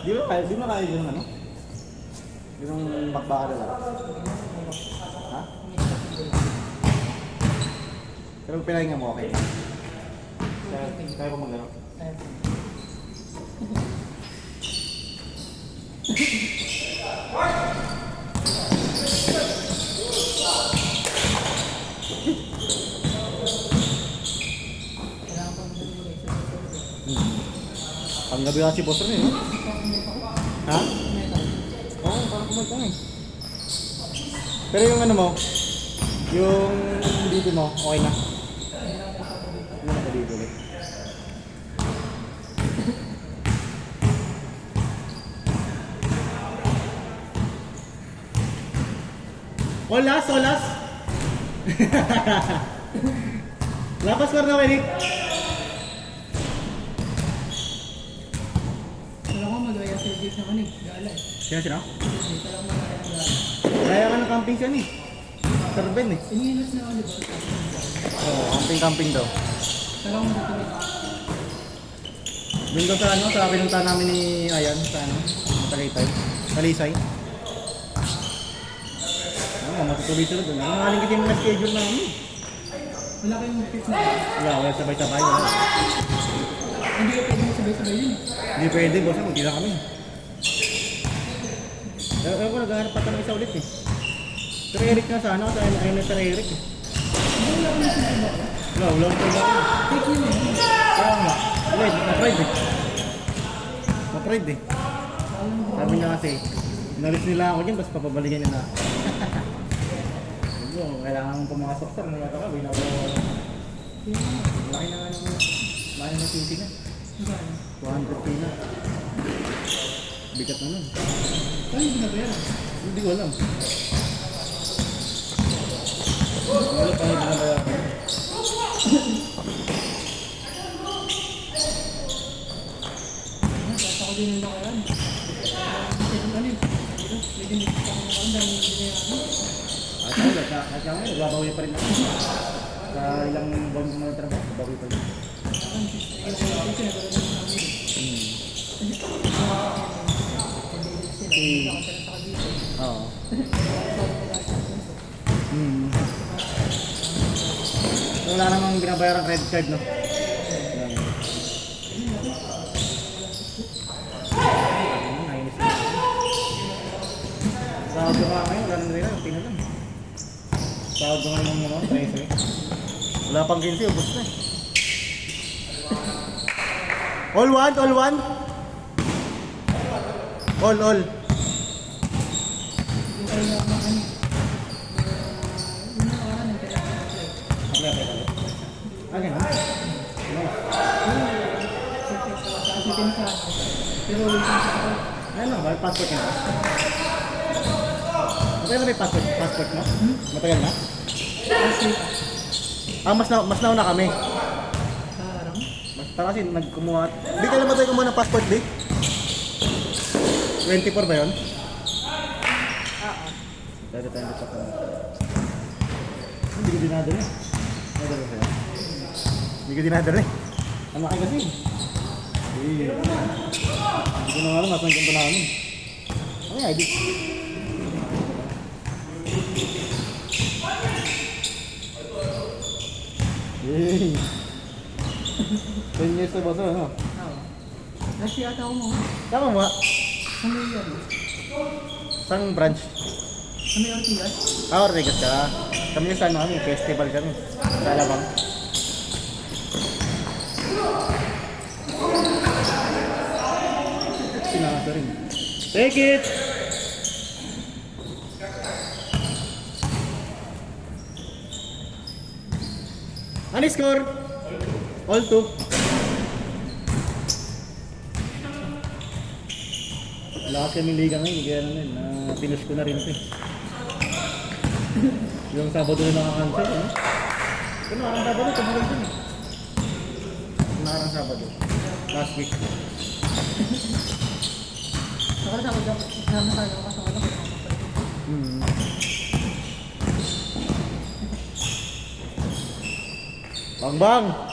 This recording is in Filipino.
Di ba kaya yung ano? Yung bakbaka na lang. Ha? Pero pinahinga mo, okay? Kaya ko mag-ano? Panggabi ka si boss rin eh, no? Ha? Oo, parang kumagka eh. Pero yung ano mo, yung dito mo, okay na? Ano na dito ulit? Olas, olas! Lapas ko na, Eric! Sino? Kaya ka ng camping siya ni. Sir Ben eh. Iniinos na ako, di ba? Oo, camping daw. Pero ako matutulog. Doon daw sa ano, sa pinunta namin ni Ayan, sa ano, Tagaytay. Talisay. Oo, matutuloy sila doon. Ang aling kasi yung schedule namin. Wala kayong fix na. Wala, sabay-sabay. Wala. Hindi ka pwede sabay-sabay yun. Hindi pwede, boss. Hindi lang kami. Ewan ko, naghahanap pa ng isa ulit eh. Sir Eric na sana ako, ayun na Sir Eric eh. Wala ko talaga ako. Take yun eh. Kaya nga, na-pride eh. Na-pride eh. Sabi niya kasi, inalis nila ako dyan, tapos papabalikan niya na. Yung, kailangan mong pumasok sir, nung nata ka, binawala. Laki na nga naman, laki na titi na. 200k na. Bigat na nun. Ano yung binabayaran? Hindi ko alam. Wala pa yung binabayaran. Basta ko din yung nakaraan. Kasi yung ano yun. Pwede nito sa akin nakaraan dahil hindi na yan. At saka ngayon, babawi pa rin ako. Sa ilang buwan mo mga trabaho, babawi pa rin. Oo. So, wala namang binabayarang credit card, no? Sahod ko nga ngayon, wala nang rin lang, tingnan lang. Sahod ko ngayon ng 13. Wala pang 15, ubos na. All one, all one? All. Agad na? Pero Ano ba? Passport niya ba? Matagal na ba yung passport mo? Matagal na? Mas nauna kami. parang Basta kasi nagkumuha. Di ka naman tayo kumuha ng passport, di? 24 ba yun? Dito tayo dito pa. Hindi ko dinadala eh. Nadala sa'yo? Hindi ko dinadala eh. Ang laki kasi. Hindi ko na alam, nasa ang ganito namin. Ano yung ID? Yay! 10 years na ba ito, ano? Oo. Last year ata ako mo. Tama mo ba? Sa may yan. Sang branch? Sa may Ortigas. Ortigas ka. Kami yung sa ano kami, festival kami. Sa Alabang. Sinasa rin. Take it! Ano score? All 2. Wala kasi kaming liga ngayon, kaya naman, pinush ko na rin ito eh. Yung Sabado na nakakancel, ano? Kung nakarang Sabado, tabulan ko eh. Nakarang Sabado. Last week. Saka sa ako dapat kasama tayo kasi wala ko. Bang bang!